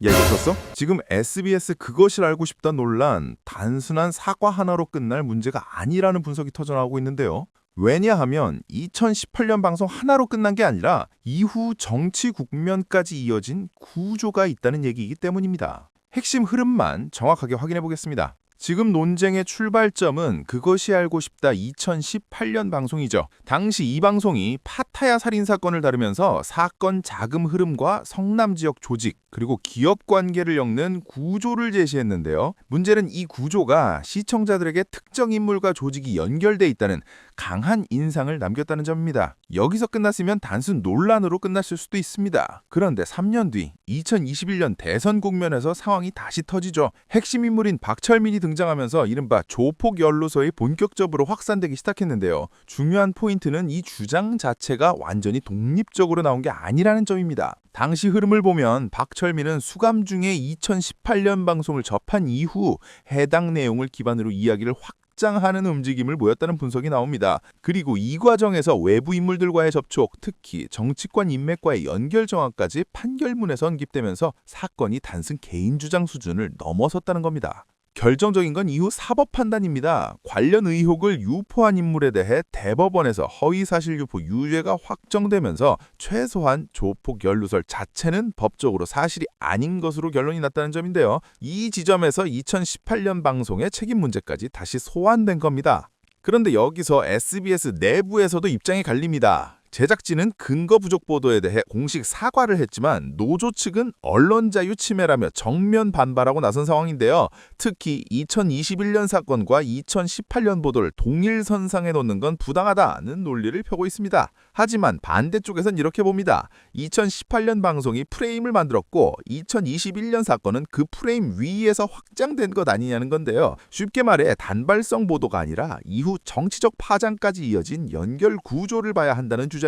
야, 이거 쳤어? 지금 SBS 그것을 알고 싶다 논란, 단순한 사과 하나로 끝날 문제가 아니라는 분석이 터져나오고 있는데요. 왜냐하면 2018년 방송 하나로 끝난 게 아니라 이후 정치 국면까지 이어진 구조가 있다는 얘기이기 때문입니다. 핵심 흐름만 정확하게 확인해 보겠습니다. 지금 논쟁의 출발점은 그것이 알고 싶다 2018년 방송이죠. 당시 이 방송이 파타야 살인사건을 다루면서 사건 자금 흐름과 성남 지역 조직 그리고 기업 관계를 엮는 구조를 제시했는데요. 문제는 이 구조가 시청자들에게 특정 인물과 조직이 연결돼 있다는 강한 인상을 남겼다는 점입니다. 여기서 끝났으면 단순 논란으로 끝났을 수도 있습니다. 그런데 3년 뒤 2021년 대선 국면에서 상황이 다시 터지죠. 핵심 인물인 박철민이 등장하면서 이른바 조폭 연루설이 본격적으로 확산되기 시작했는데요. 중요한 포인트는 이 주장 자체가 완전히 독립적으로 나온 게 아니라는 점입니다. 당시 흐름을 보면 박철민은 수감 중에 2018년 방송을 접한 이후 해당 내용을 기반으로 이야기를 확장하는 움직임을 보였다는 분석이 나옵니다. 그리고 이 과정에서 외부 인물들과의 접촉, 특히 정치권 인맥과의 연결 정황까지 판결문에서 언급되면서 사건이 단순 개인 주장 수준을 넘어섰다는 겁니다. 결정적인 건 이후 사법 판단입니다. 관련 의혹을 유포한 인물에 대해 대법원에서 허위사실 유포 유죄가 확정되면서 최소한 조폭 연루설 자체는 법적으로 사실이 아닌 것으로 결론이 났다는 점인데요. 이 지점에서 2018년 방송의 책임 문제까지 다시 소환된 겁니다. 그런데 여기서 SBS 내부에서도 입장이 갈립니다. 제작진은 근거 부족 보도에 대해 공식 사과를 했지만 노조 측은 언론 자유 침해라며 정면 반발하고 나선 상황인데요. 특히 2021년 사건과 2018년 보도를 동일선상에 놓는 건 부당하다는 논리를 펴고 있습니다. 하지만 반대쪽에선 이렇게 봅니다. 2018년 방송이 프레임을 만들었고 2021년 사건은 그 프레임 위에서 확장된 것 아니냐는 건데요. 쉽게 말해 단발성 보도가 아니라 이후 정치적 파장까지 이어진 연결 구조를 봐야 한다는 주장입니다.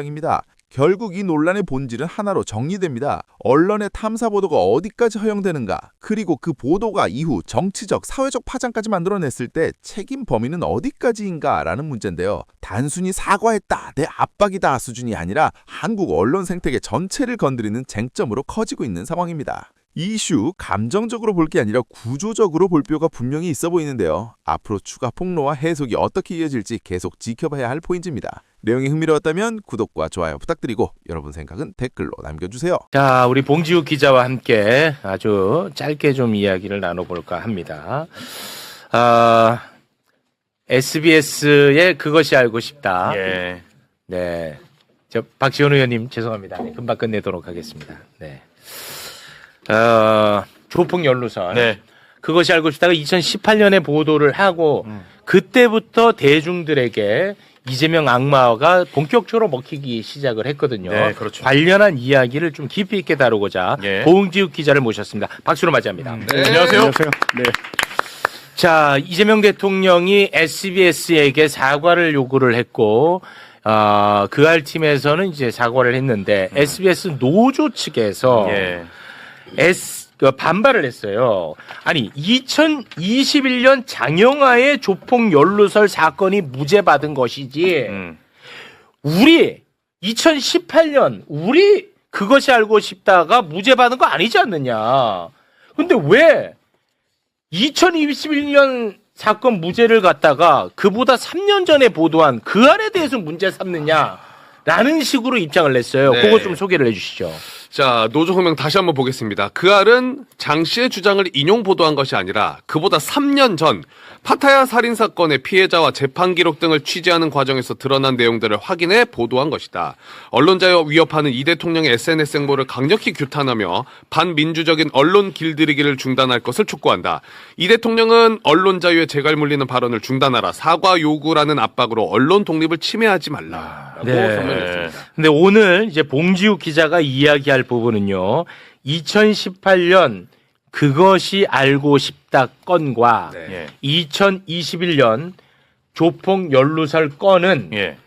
결국 이 논란의 본질은 하나로 정리됩니다. 언론의 탐사 보도가 어디까지 허용되는가, 그리고 그 보도가 이후 정치적, 사회적 파장까지 만들어냈을 때 책임 범위는 어디까지인가라는 문제인데요. 단순히 사과했다, 내 압박이다 수준이 아니라 한국 언론 생태계 전체를 건드리는 쟁점으로 커지고 있는 상황입니다. 이 이슈 감정적으로 볼 게 아니라 구조적으로 볼 필요가 분명히 있어 보이는데요. 앞으로 추가 폭로와 해석이 어떻게 이어질지 계속 지켜봐야 할 포인트입니다. 내용이 흥미로웠다면 구독과 좋아요 부탁드리고 여러분 생각은 댓글로 남겨주세요. 자, 우리 봉지욱 기자와 함께 아주 짧게 좀 이야기를 나눠볼까 합니다. SBS의 그것이 알고 싶다. 예. 네, 저 박지원 의원님 죄송합니다. 네, 금방 끝내도록 하겠습니다. 네. 조폭 연루설. 네. 그것이 알고 싶다가 2018년에 보도를 하고 그때부터 대중들에게 이재명 악마가 본격적으로 먹히기 시작을 했거든요. 네, 그렇죠. 관련한 이야기를 좀 깊이 있게 다루고자 예. 봉지욱 기자를 모셨습니다. 박수로 맞이합니다. 네. 안녕하세요. 네. 자, 이재명 대통령이 SBS에게 사과를 요구를 했고, 그할 팀에서는 이제 사과를 했는데, SBS 노조 측에서 예. 반발을 했어요. 아니, 2021년 장영하의 조폭 연루설 사건이 무죄받은 것이지, 우리 2018년 우리 그것이 알고 싶다가 무죄받은 거 아니지 않느냐. 근데 왜 2021년 사건 무죄를 갖다가 그보다 3년 전에 보도한 그 안에 대해서 문제 삼느냐라는 식으로 입장을 냈어요. 네. 그거 좀 소개를 해주시죠. 자, 노조 성명 다시 한번 보겠습니다. 그 알은 장 씨의 주장을 인용 보도한 것이 아니라 그보다 3년 전 파타야 살인사건의 피해자와 재판 기록 등을 취재하는 과정에서 드러난 내용들을 확인해 보도한 것이다. 언론 자유 위협하는 이 대통령의 SNS 행보를 강력히 규탄하며 반민주적인 언론 길들이기를 중단할 것을 촉구한다. 이 대통령은 언론 자유에 재갈 물리는 발언을 중단하라. 사과 요구라는 압박으로 언론 독립을 침해하지 말라라고 성명했습니다. 근데 오늘 이제 봉지욱 기자가 이야기할 부분은요. 2018년 그것이 알고 싶다 건과 네. 2021년 조폭 연루설 건은 예.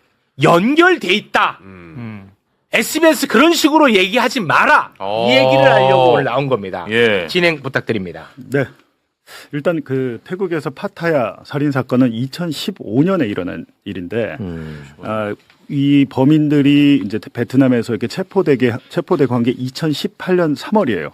연결돼 있다. SBS 그런 식으로 얘기하지 마라. 이 얘기를 하려고 오늘 나온 겁니다. 예. 진행 부탁드립니다. 네. 일단 그 태국에서 파타야 살인 사건은 2015년에 일어난 일인데 이 범인들이 이제 베트남에서 이렇게 체포되게 한 게 2018년 3월이에요.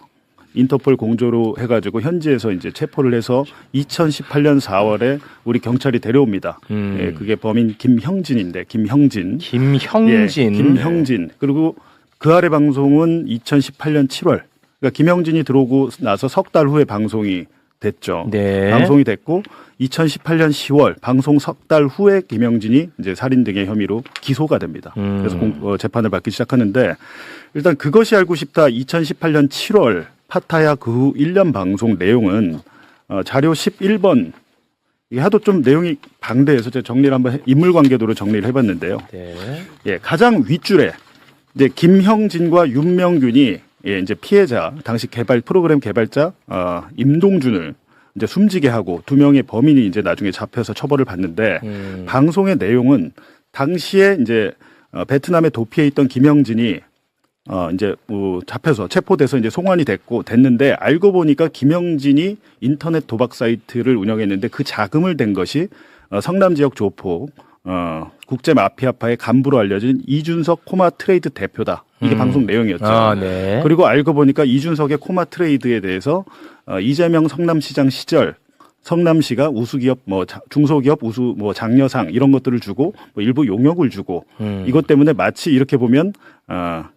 인터폴 공조로 해가지고 현지에서 이제 체포를 해서 2018년 4월에 우리 경찰이 데려옵니다. 예, 그게 범인 김형진인데 김형진. 김형진. 예, 김형진. 그리고 그 아래 방송은 2018년 7월. 그러니까 김형진이 들어오고 나서 석 달 후에 방송이 됐죠. 네. 방송이 됐고 2018년 10월 방송 석 달 후에 김형진이 이제 살인 등의 혐의로 기소가 됩니다. 그래서 재판을 받기 시작하는데 일단 그것이 알고 싶다 2018년 7월 파타야 그 후 1년 방송 내용은 자료 11번 이게 하도 좀 내용이 방대해서 제가 정리를 한번 인물관계도로 정리를 해봤는데요. 네. 예, 가장 윗줄에 이제 김형진과 윤명균이 예, 이제 피해자 당시 프로그램 개발자 임동준을 이제 숨지게 하고 두 명의 범인이 이제 나중에 잡혀서 처벌을 받는데 방송의 내용은 당시에 이제 베트남에 도피해 있던 김형진이 이제 잡혀서 체포돼서 이제 송환이 됐는데 알고 보니까 김형진이 인터넷 도박 사이트를 운영했는데 그 자금을 댄 것이 성남 지역 조폭 국제 마피아파의 간부로 알려진 이준석 코마 트레이드 대표다. 이게 방송 내용이었죠. 아, 네. 그리고 알고 보니까 이준석의 코마 트레이드에 대해서 이재명 성남시장 시절 성남시가 우수기업 중소기업 우수 장려상 이런 것들을 주고 일부 용역을 주고 이것 때문에 마치 이렇게 보면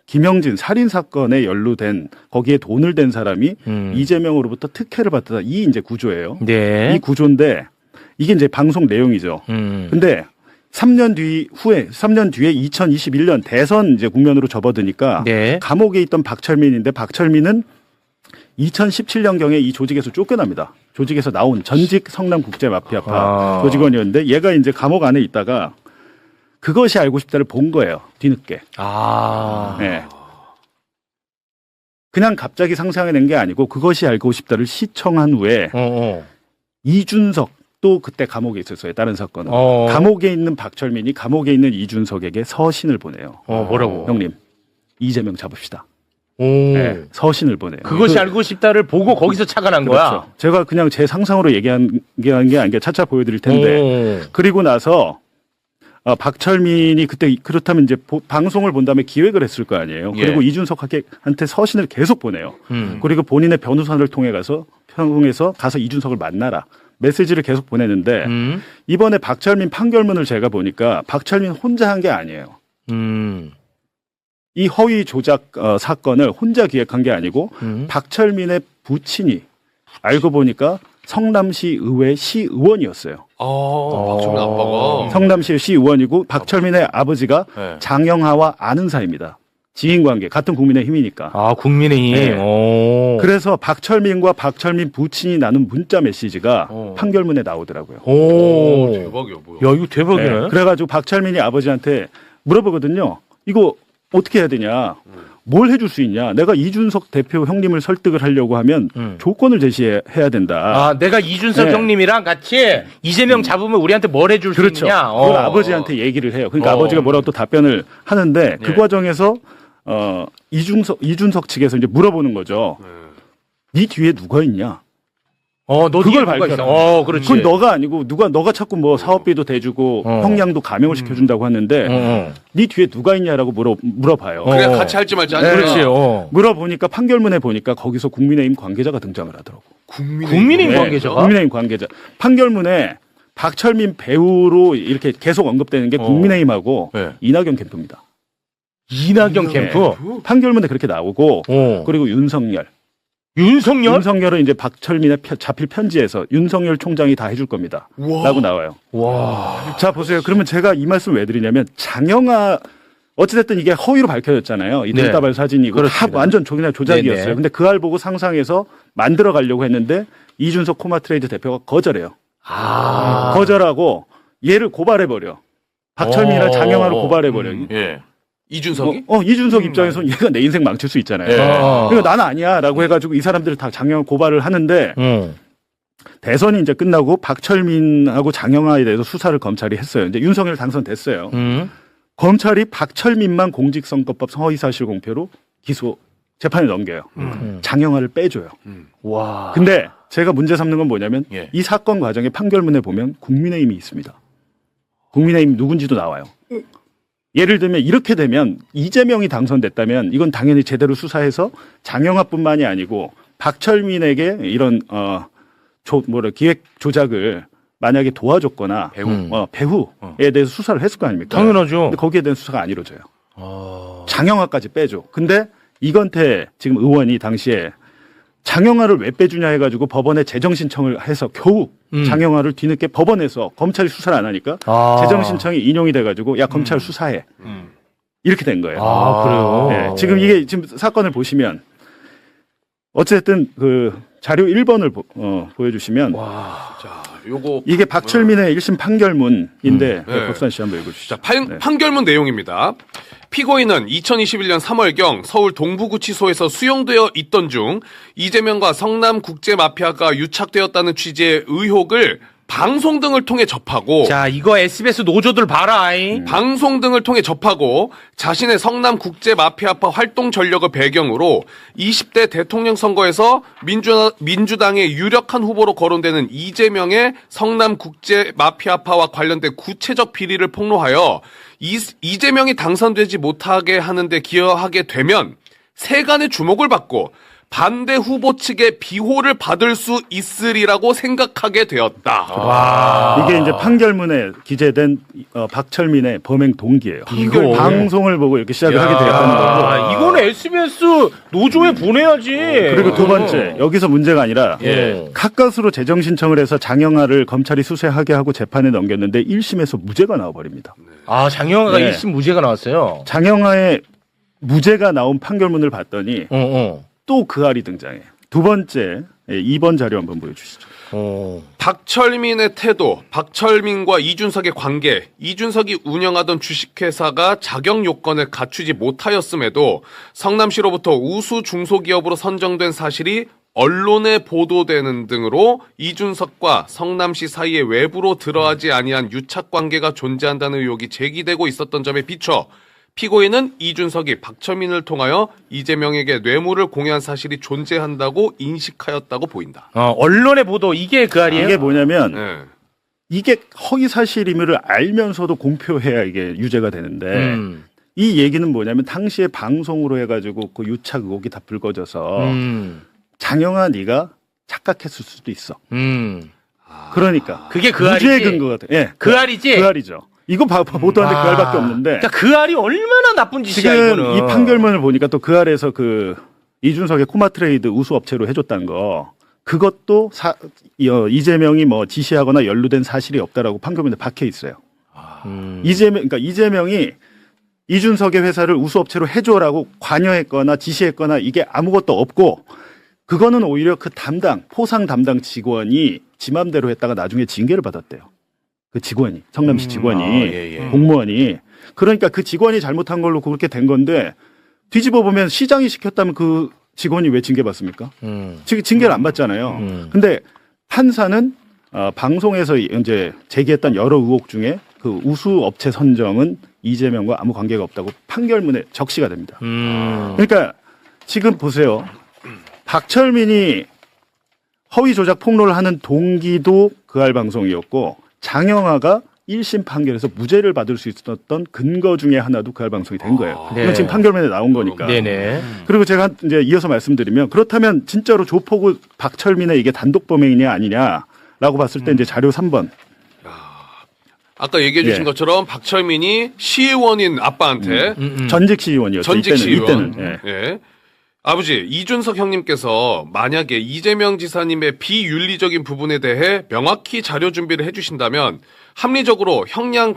김형진 살인 사건에 연루된 거기에 돈을 댄 사람이 이재명으로부터 특혜를 받다 이 이제 구조예요. 네. 이 구조인데 이게 이제 방송 내용이죠. 근데 3년 뒤에 2021년 대선 이제 국면으로 접어드니까 네. 감옥에 있던 박철민인데 박철민은 2017년경에 이 조직에서 쫓겨납니다. 조직에서 나온 전직 성남 국제 마피아파 조직원이었는데 얘가 이제 감옥 안에 있다가 그것이 알고 싶다를 본 거예요. 뒤늦게. 네. 그냥 갑자기 상상해낸 게 아니고 그것이 알고 싶다를 시청한 후에 이준석 또 그때 감옥에 있었어요. 다른 사건은. 감옥에 있는 박철민이 감옥에 있는 이준석에게 서신을 보내요. 뭐라고? 형님, 이재명 잡읍시다. 네, 서신을 보내요. 그것이 알고 싶다를 보고 거기서 착안한 거야. 그렇죠. 제가 그냥 제 상상으로 얘기한 게 아니라 차차 보여드릴 텐데. 그리고 나서 박철민이 그때 그렇다면 이제 방송을 본 다음에 기획을 했을 거 아니에요. 그리고 이준석한테 서신을 계속 보내요. 그리고 본인의 변호사를 통해서 가서 이준석을 만나라. 메시지를 계속 보내는데 이번에 박철민 판결문을 제가 보니까 박철민 혼자 한 게 아니에요. 이 허위 조작 사건을 혼자 기획한 게 아니고 박철민의 부친이 알고 보니까 성남시 의회 시의원이었어요. 박철민 아빠가. 성남시 시의원이고 박철민의 아버지가 네. 장영하와 아는 사이입니다. 지인관계 같은 국민의힘이니까. 아, 국민의힘. 네. 그래서 박철민과 박철민 부친이 나눈 문자 메시지가 판결문에 나오더라고요. 오, 대박이야, 뭐야. 야, 이거 대박이네. 네. 그래가지고 박철민이 아버지한테 물어보거든요. 이거 어떻게 해야 되냐? 뭘 해줄 수 있냐? 내가 이준석 대표 형님을 설득을 하려고 하면 조건을 제시해야 된다. 아, 내가 이준석 네. 형님이랑 같이 이재명 잡으면 우리한테 뭘 해줄 수 그렇죠. 있냐? 그걸 아버지한테 얘기를 해요. 그러니까 아버지가 뭐라고 또 답변을 하는데 그 과정에서 이준석 측에서 이제 물어보는 거죠. 네 뒤에 누가 있냐? 너 그걸 누가 밝혀라. 있어? 그렇지. 그건 너가 아니고 너가 자꾸 뭐 사업비도 대주고 형량도 감형을 시켜준다고 하는데 네 뒤에 누가 있냐라고 물어봐요. 그래 같이 할지 말지 안 그렇지. 물어보니까 판결문에 보니까 거기서 국민의힘 관계자가 등장을 하더라고. 국민의힘 관계자가? 국민의힘 관계자. 판결문에 박철민 배우로 이렇게 계속 언급되는 게 국민의힘하고 이낙연 캠프입니다. 이낙연 캠프? 판결문에 그렇게 나오고 그리고 윤석열은 이제 박철민의 자필 편지에서 윤석열 총장이 다 해줄 겁니다. 라고 나와요. 와. 자, 보세요. 그러면 제가 이 말씀 왜 드리냐면 장영하 어찌됐든 이게 허위로 밝혀졌잖아요. 이 돈다발 사진이고 다 완전 그냥 조작이었어요. 네네. 근데 그 알 보고 상상해서 만들어 가려고 했는데 이준석 코마트레이드 대표가 거절해요. 거절하고 얘를 고발해버려. 박철민이랑 장영하를 고발해버려. 이준석이? 이준석 입장에서는 얘가 내 인생 망칠 수 있잖아요. 그러니까 나는 아니야라고 해가지고 이 사람들을 다 장영하 고발을 하는데 대선이 이제 끝나고 박철민하고 장영하에 대해서 수사를 검찰이 했어요. 이제 윤석열 당선됐어요. 검찰이 박철민만 공직선거법 허위사실 공표로 재판에 넘겨요. 장영하를 빼줘요. 와. 근데 제가 문제 삼는 건 뭐냐면 이 사건 과정의 판결문에 보면 국민의힘이 있습니다. 국민의힘 누군지도 나와요. 예를 들면 이렇게 되면 이재명이 당선됐다면 이건 당연히 제대로 수사해서 장영하뿐만이 아니고 박철민에게 이런 기획 조작을 만약에 도와줬거나 배후에 대해서 수사를 했을 거 아닙니까? 당연하죠. 근데 거기에 대한 수사가 안 이루어져요. 장영화까지 빼줘. 근데 이건태 지금 의원이 당시에 장영화를 왜 빼주냐 해가지고 법원에 재정신청을 해서 겨우 장영화를 뒤늦게 법원에서 검찰이 수사를 안 하니까 재정신청이 인용이 돼가지고 야 검찰 수사해. 이렇게 된 거예요. 그래요? 네, 지금 이게 지금 사건을 보시면 어쨌든 그 자료 1번을 보여주시면 자, 요거 이게 박철민의 1심 판결문인데 네. 박수환 씨 한번 읽어주시죠. 자, 판결문 내용입니다. 피고인은 2021년 3월경 서울 동부구치소에서 수용되어 있던 중 이재명과 성남국제마피아가 유착되었다는 취지의 의혹을 방송 등을 통해 접하고 자, 이거 SBS 노조들 봐라. 방송 등을 통해 접하고 자신의 성남국제마피아파 활동 전력을 배경으로 20대 대통령 선거에서 민주당의 유력한 후보로 거론되는 이재명의 성남국제마피아파와 관련된 구체적 비리를 폭로하여 이재명이 당선되지 못하게 하는데 기여하게 되면 세간의 주목을 받고 반대 후보 측의 비호를 받을 수 있으리라고 생각하게 되었다. 이게 이제 판결문에 기재된 박철민의 범행 동기예요. 이거 방송을 보고 이렇게 시작을 하게 되었다는 거고. 이거는 SBS 노조에 보내야지. 그리고 두 번째 여기서 문제가 아니라 가까스로 재정 신청을 해서 장영화를 검찰이 수사하게 하고 재판에 넘겼는데 1심에서 무죄가 나와버립니다. 장영화가 네. 1심 무죄가 나왔어요. 장영화의 무죄가 나온 판결문을 봤더니 또 그 알이 등장해요. 두 번째 2번 자료 한번 보여주시죠. 박철민의 태도, 박철민과 이준석의 관계, 이준석이 운영하던 주식회사가 자격 요건을 갖추지 못하였음에도 성남시로부터 우수 중소기업으로 선정된 사실이 언론에 보도되는 등으로 이준석과 성남시 사이에 외부로 드러나지 아니한 유착관계가 존재한다는 의혹이 제기되고 있었던 점에 비춰 피고인은 이준석이 박철민을 통하여 이재명에게 뇌물을 공유한 사실이 존재한다고 인식하였다고 보인다. 언론의 보도 이게 그 알이에요? 이게 뭐냐면 네. 이게 허위 사실임을 알면서도 공표해야 이게 유죄가 되는데 이 얘기는 뭐냐면 당시에 방송으로 해가지고 그 유착 의혹이 다 불거져서 장영아 네가 착각했을 수도 있어. 그러니까 그게 그 무죄의 알이지? 근거가 돼. 예, 그 알이지? 그 알이죠. 이거 보도하는데 그 알밖에 없는데. 그러니까 그 알이 얼마나 나쁜 짓이야 지금 이거는. 이 판결문을 보니까 또 그 알에서 그 이준석의 코마트레이드 우수 업체로 해줬다는 거 그것도 이재명이 뭐 지시하거나 연루된 사실이 없다라고 판결문에 박혀 있어요. 그러니까 이재명이 이준석의 회사를 우수 업체로 해줘라고 관여했거나 지시했거나 이게 아무것도 없고 그거는 오히려 그 포상 담당 직원이 지 맘대로 했다가 나중에 징계를 받았대요. 그 직원이, 성남시 직원이, 공무원이. 그러니까 그 직원이 잘못한 걸로 그렇게 된 건데 뒤집어 보면 시장이 시켰다면 그 직원이 왜 징계받습니까? 징계를 안 받잖아요. 근데 판사는 방송에서 이제 제기했던 여러 의혹 중에 그 우수 업체 선정은 이재명과 아무 관계가 없다고 판결문에 적시가 됩니다. 그러니까 지금 보세요. 박철민이 허위 조작 폭로를 하는 동기도 그알 방송이었고 장영화가 1심 판결에서 무죄를 받을 수 있었던 근거 중에 하나도 그알 방송이 된 거예요. 네. 이건 지금 판결문에 나온 거니까. 네네. 그리고 제가 이제 이어서 말씀드리면 그렇다면 진짜로 조폭우 박철민의 이게 단독 범행이냐 아니냐라고 봤을 때 이제 자료 3번. 아까 얘기해 주신 예. 것처럼 박철민이 시의원인 아빠한테 전직 시의원이었죠. 전직 시의원. 이때는. 예. 예. 아버지, 이준석 형님께서 만약에 이재명 지사님의 비윤리적인 부분에 대해 명확히 자료 준비를 해주신다면 합리적으로 형량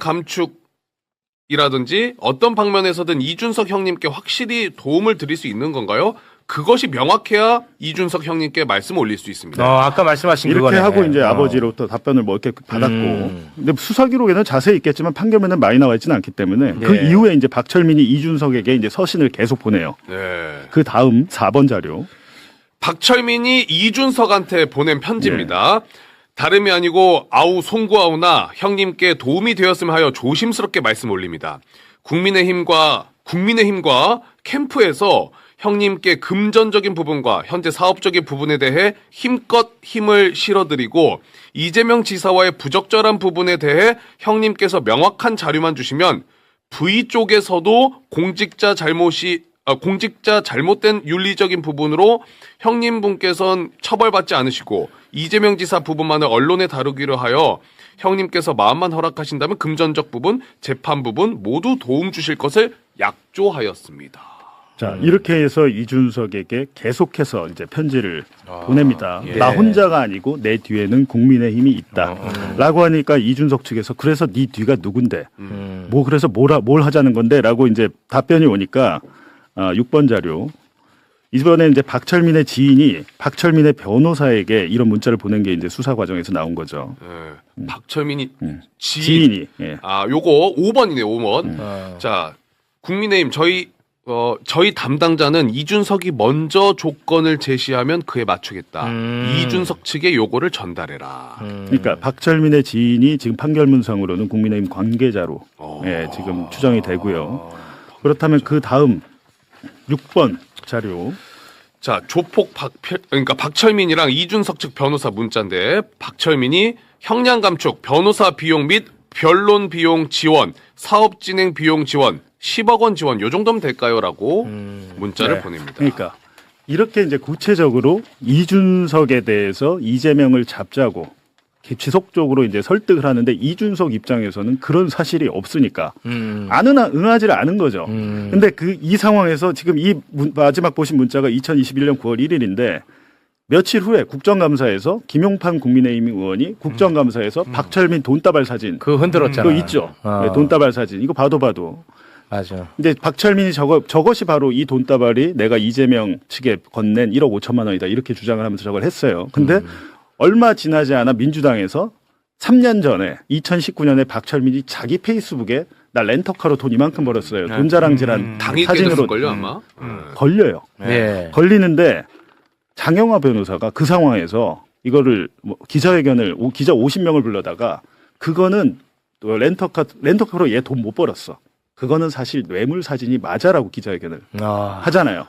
감축이라든지 어떤 방면에서든 이준석 형님께 확실히 도움을 드릴 수 있는 건가요? 그것이 명확해야 이준석 형님께 말씀을 올릴 수 있습니다. 아까 말씀하신 이렇게 그거네. 하고 이제 아버지로부터 답변을 뭐 이렇게 받았고. 근데 수사 기록에는 자세히 있겠지만 판결문은 많이 나와 있지는 않기 때문에 그 네. 이후에 이제 박철민이 이준석에게 이제 서신을 계속 보내요. 네. 그 다음 4번 자료. 박철민이 이준석한테 보낸 편지입니다. 다름이 아니고 아우 송구아우나 형님께 도움이 되었으면 하여 조심스럽게 말씀 올립니다. 국민의힘과 캠프에서 형님께 금전적인 부분과 현재 사업적인 부분에 대해 힘껏 힘을 실어드리고 이재명 지사와의 부적절한 부분에 대해 형님께서 명확한 자료만 주시면 V 쪽에서도 공직자 잘못이 공직자 잘못된 윤리적인 부분으로 형님분께서는 처벌받지 않으시고 이재명 지사 부분만을 언론에 다루기로 하여 형님께서 마음만 허락하신다면 금전적 부분, 재판 부분 모두 도움 주실 것을 약조하였습니다. 자, 이렇게 해서 이준석에게 계속해서 이제 편지를 보냅니다. 예. 나 혼자가 아니고 내 뒤에는 국민의힘이 있다. 라고 하니까 이준석 측에서 그래서 네 뒤가 누군데? 뭐 그래서 뭘 하자는 건데? 라고 이제 답변이 오니까 6번 자료. 이번에 이제 박철민의 지인이 박철민의 변호사에게 이런 문자를 보낸 게 이제 수사 과정에서 나온 거죠. 예. 박철민이 지인이. 예. 요거 5번이네요, 5번. 자, 국민의힘 저희 담당자는 이준석이 먼저 조건을 제시하면 그에 맞추겠다. 이준석 측에 요거를 전달해라. 그러니까 박철민의 지인이 지금 판결문상으로는 국민의힘 관계자로 예, 지금 추정이 되고요. 그렇다면 그 다음 6번 자료. 자, 조폭 그러니까 박철민이랑 이준석 측 변호사 문자인데 박철민이 형량 감축, 변호사 비용 및 변론 비용 지원, 사업 진행 비용 지원, 10억 원 지원 요 정도면 될까요?라고 문자를 네. 보냅니다. 그러니까 이렇게 이제 구체적으로 이준석에 대해서 이재명을 잡자고 지속적으로 이제 설득을 하는데 이준석 입장에서는 그런 사실이 없으니까 응하지를 않은 거죠. 근데 이 상황에서 지금 마지막 보신 문자가 2021년 9월 1일인데 며칠 후에 국정감사에서 김용판 국민의힘 의원이 국정감사에서 박철민 돈다발 사진 그거 흔들었잖아. 그거 있죠. 네, 돈다발 사진 이거 봐도 맞아. 근데 박철민이 저것이 바로 이 돈다발이 내가 이재명 측에 건넨 1억 5천만 원이다 이렇게 주장을 하면서 저걸 했어요. 근데 얼마 지나지 않아 민주당에서 3년 전에 2019년에 박철민이 자기 페이스북에 나 렌터카로 돈 이만큼 벌었어요. 돈 자랑질한 당이 사진으로 깨졌을걸요 아마. 걸려요. 네. 걸리는데 장영화 변호사가 그 상황에서 이거를 기자회견을 기자 50명을 불러다가 그거는 또 렌터카로 얘 돈 못 벌었어. 그거는 사실 뇌물 사진이 맞아라고 기자회견을 하잖아요.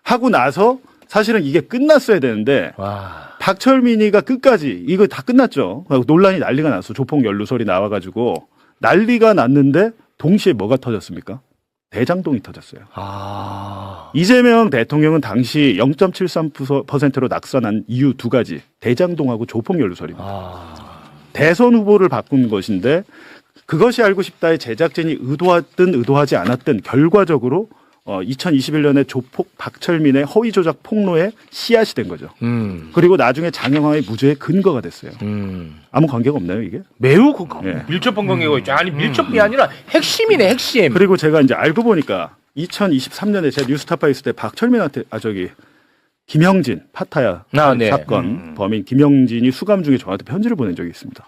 하고 나서 사실은 이게 끝났어야 되는데 와. 박철민이가 끝까지 이거 다 끝났죠. 논란이 난리가 났어. 조폭 연루설이 나와가지고 난리가 났는데 동시에 뭐가 터졌습니까? 대장동이 터졌어요. 이재명 대통령은 당시 0.73%로 낙선한 이유 두 가지. 대장동하고 조폭 연루설입니다. 대선 후보를 바꾼 것인데 그것이 알고 싶다의 제작진이 의도하든 의도하지 않았든 결과적으로 2021년에 조폭 박철민의 허위 조작 폭로에 씨앗이 된 거죠. 그리고 나중에 장영화의 무죄의 근거가 됐어요. 아무 관계가 없나요, 이게? 매우 예. 밀접한 관계가 있죠. 아니 밀접이 아니라 핵심이네 핵심. 그리고 제가 이제 알고 보니까 2023년에 제가 뉴스타파 있을 때 박철민한테 김형진 파타야 네. 사건 범인 김형진이 수감 중에 저한테 편지를 보낸 적이 있습니다.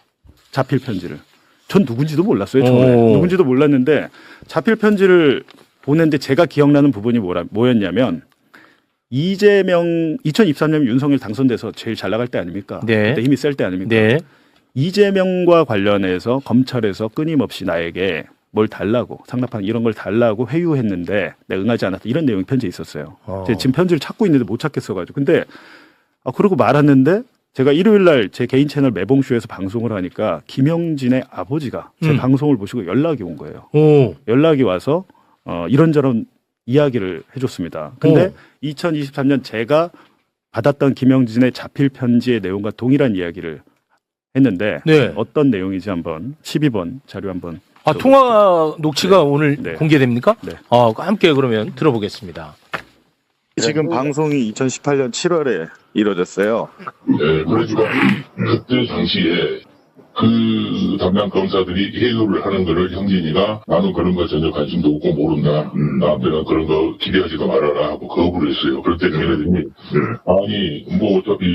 자필 편지를. 전 누군지도 몰랐어요. 처음에. 누군지도 몰랐는데 자필 편지를 보냈는데 제가 기억나는 부분이 뭐였냐면 이재명 2023년 윤석열 당선돼서 제일 잘 나갈 때 아닙니까? 네. 그때 힘이 셀 때 아닙니까? 네. 이재명과 관련해서 검찰에서 끊임없이 나에게 뭘 달라고 상납한 이런 걸 달라고 회유했는데 내가 응하지 않았다 이런 내용이 편지에 있었어요. 제가 지금 편지를 찾고 있는데 못 찾겠어가지고 근데 그러고 말았는데 제가 일요일 날 제 개인 채널 매봉쇼에서 방송을 하니까 김영진의 아버지가 제 방송을 보시고 연락이 온 거예요. 연락이 와서 이런저런 이야기를 해줬습니다. 근데 2023년 제가 받았던 김영진의 자필 편지의 내용과 동일한 이야기를 했는데 네. 어떤 내용인지 한번 12번 자료 한번 통화 녹취가 오늘 네. 공개됩니까? 네. 함께 그러면 들어보겠습니다. 지금 방송이 2018년 7월에 이루어졌어요. 네, 그래가지고 그때 당시에 그 담당 검사들이 해유를 하는 거를 형진이가 나는 그런 거 전혀 관심도 없고 모른다. 나한테는 그런 거 기대하지도 말아라 하고 거부를 했어요. 그럴 때 걔네들이 아니 뭐 어차피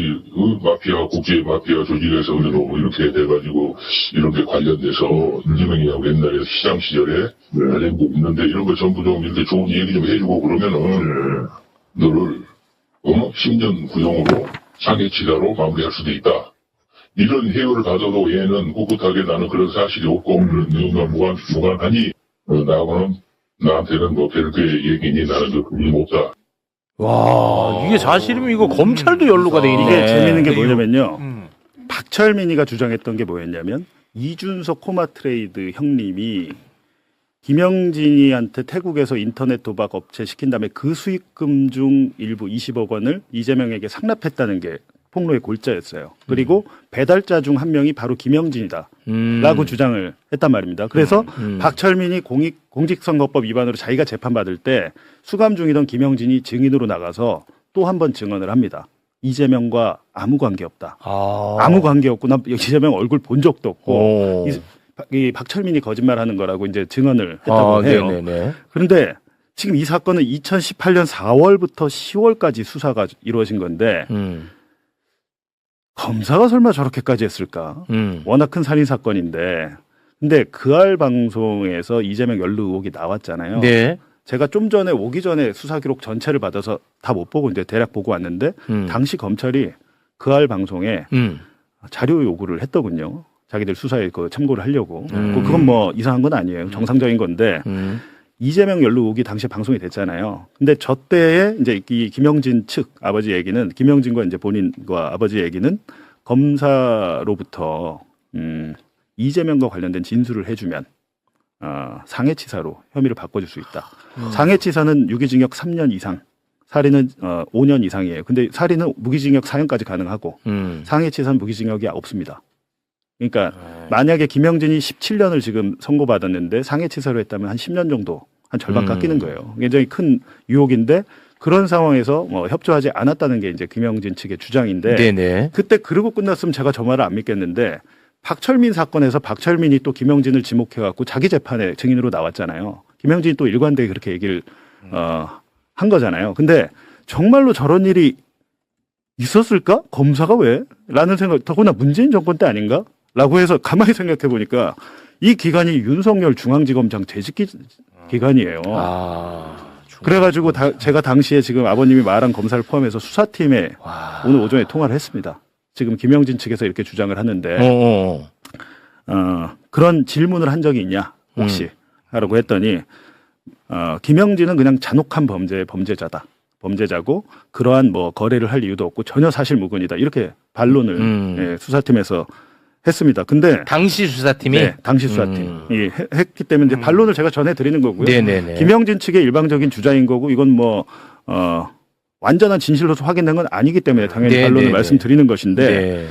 마피아 국제 마피아 조직에서 그래도 이렇게 돼가지고 이런 게 관련돼서 이재명이하고 옛날에 시장 시절에 관련도 있는데 이런 거 전부 좀 이렇게 좋은 얘기 좀 해주고 그러면은 너를 10년 구형으로 상해치사로 마무리할 수도 있다. 이런 해유를 받아도 얘는 꿋꿋하게 나는 그런 사실이 없고 그런 내용과 무관하니 나한테는 뭐 별개의 얘기니 나는 그 관심 없다. 와 이게 사실이면 이거 검찰도 연루가 돼 있네. 이게 재밌는 게 뭐냐면요. 박철민이가 주장했던 게 뭐였냐면 이준석 코마트레이드 형님이 김영진이한테 태국에서 인터넷 도박 업체 시킨 다음에 그 수익금 중 일부 20억 원을 이재명에게 상납했다는 게 폭로의 골자였어요. 그리고 배달자 중 한 명이 바로 김영진이다라고 주장을 했단 말입니다. 그래서 박철민이 공직선거법 위반으로 자기가 재판받을 때 수감 중이던 김영진이 증인으로 나가서 또 한 번 증언을 합니다. 이재명과 아무 관계 없다. 아무 관계 없고 나 이재명 얼굴 본 적도 없고 이 박철민이 거짓말하는 거라고 이제 증언을 했다고 해요. 네네네. 그런데 지금 이 사건은 2018년 4월부터 10월까지 수사가 이루어진 건데 검사가 설마 저렇게까지 했을까? 워낙 큰 살인 사건인데. 근데 그알 방송에서 이재명 연루 의혹이 나왔잖아요. 네. 제가 좀 전에 오기 전에 수사 기록 전체를 받아서 다 못 보고 이제 대략 보고 왔는데 당시 검찰이 그알 방송에 자료 요구를 했더군요. 자기들 수사에 그 참고를 하려고. 그건 뭐 이상한 건 아니에요. 정상적인 건데 이재명 연루 의혹이 당시에 방송이 됐잖아요. 근데 저 때에 이제 이 김영진 측 아버지 얘기는 김영진과 이제 본인과 아버지 얘기는 검사로부터 이재명과 관련된 진술을 해주면 상해치사로 혐의를 바꿔줄 수 있다. 상해치사는 유기징역 3년 이상, 살인은 5년 이상이에요. 근데 살인은 무기징역 4년까지 가능하고 상해치사는 무기징역이 없습니다. 그러니까 만약에 김영진이 17년을 지금 선고받았는데 상해치사로 했다면 한 10년 정도, 한 절반 깎이는 거예요. 굉장히 큰 유혹인데 그런 상황에서 뭐 협조하지 않았다는 게 이제 김영진 측의 주장인데 네네. 그때 그러고 끝났으면 제가 저 말을 안 믿겠는데 박철민 사건에서 박철민이 또 김영진을 지목해갖고 자기 재판에 증인으로 나왔잖아요. 김영진이 또 일관되게 그렇게 얘기를 한 거잖아요. 근데 정말로 저런 일이 있었을까? 검사가 왜? 라는 생각, 더구나 문재인 정권 때 아닌가? 라고 해서 가만히 생각해 보니까 이 기간이 윤석열 중앙지검장 재직 기간이에요. 그래가지고 제가 당시에 지금 아버님이 말한 검사를 포함해서 수사팀에 오늘 오전에 통화를 했습니다. 지금 김영진 측에서 이렇게 주장을 하는데 그런 질문을 한 적이 있냐 혹시 하라고 했더니 김영진은 그냥 잔혹한 범죄자다. 범죄자고 그러한 뭐 거래를 할 이유도 없고 전혀 사실무근이다. 이렇게 반론을 예, 수사팀에서 했습니다. 근데 당시 수사팀이 네, 당시 수사팀이 했기 때문에 이제 반론을 제가 전해드리는 거고요. 네네네. 김영진 측의 일방적인 주장인 거고 이건 뭐 완전한 진실로서 확인된 건 아니기 때문에 당연히 네, 반론을 네, 말씀드리는 것인데 네.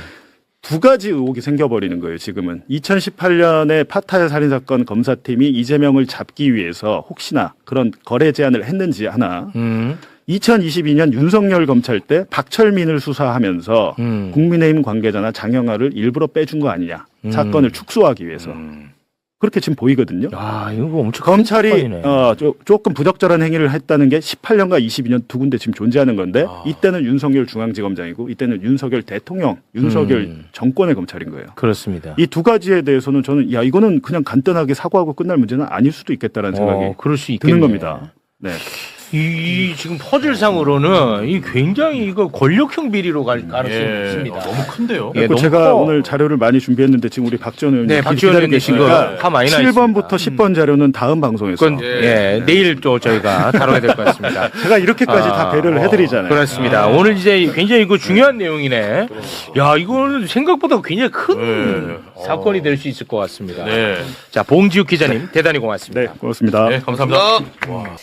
두 가지 의혹이 생겨버리는 거예요. 지금은 2018년에 파타야 살인사건 검사팀이 이재명을 잡기 위해서 혹시나 그런 거래 제안을 했는지 하나 2022년 윤석열 검찰 때 박철민을 수사하면서 국민의힘 관계자나 장영하를 일부러 빼준 거 아니냐. 사건을 축소하기 위해서. 그렇게 지금 보이거든요. 아, 이거 엄청 검찰이 조금 부적절한 행위를 했다는 게 18년과 22년 두 군데 지금 존재하는 건데 이때는 윤석열 중앙지검장이고 이때는 윤석열 대통령, 윤석열 정권의 검찰인 거예요. 그렇습니다. 이 두 가지에 대해서는 저는 야 이거는 그냥 간단하게 사과하고 끝날 문제는 아닐 수도 있겠다라는 생각이 그럴 수 드는 있겠네. 겁니다. 네. 이 지금 퍼즐상으로는 이 굉장히 이거 권력형 비리로 갈 가능성이 있습니다. 너무 큰데요. 예, 그리고 너무 제가 커. 오늘 자료를 많이 준비했는데 지금 우리 박지원 의원님 네, 박지원 기다리고 의원님 지금 계시니까 화 많이 나 7번부터 10번 자료는 다음 방송에서 그건 내일 또 저희가 다뤄야 될 것 같습니다. 제가 이렇게까지 다 배려를 해드리잖아요. 그렇습니다. 오늘 이제 굉장히 이거 중요한 내용이네. 야, 이거는 생각보다 굉장히 큰 사건이 될 수 있을 것 같습니다. 네. 자, 봉지욱 기자님 대단히 고맙습니다. 네, 고맙습니다. 네, 감사합니다.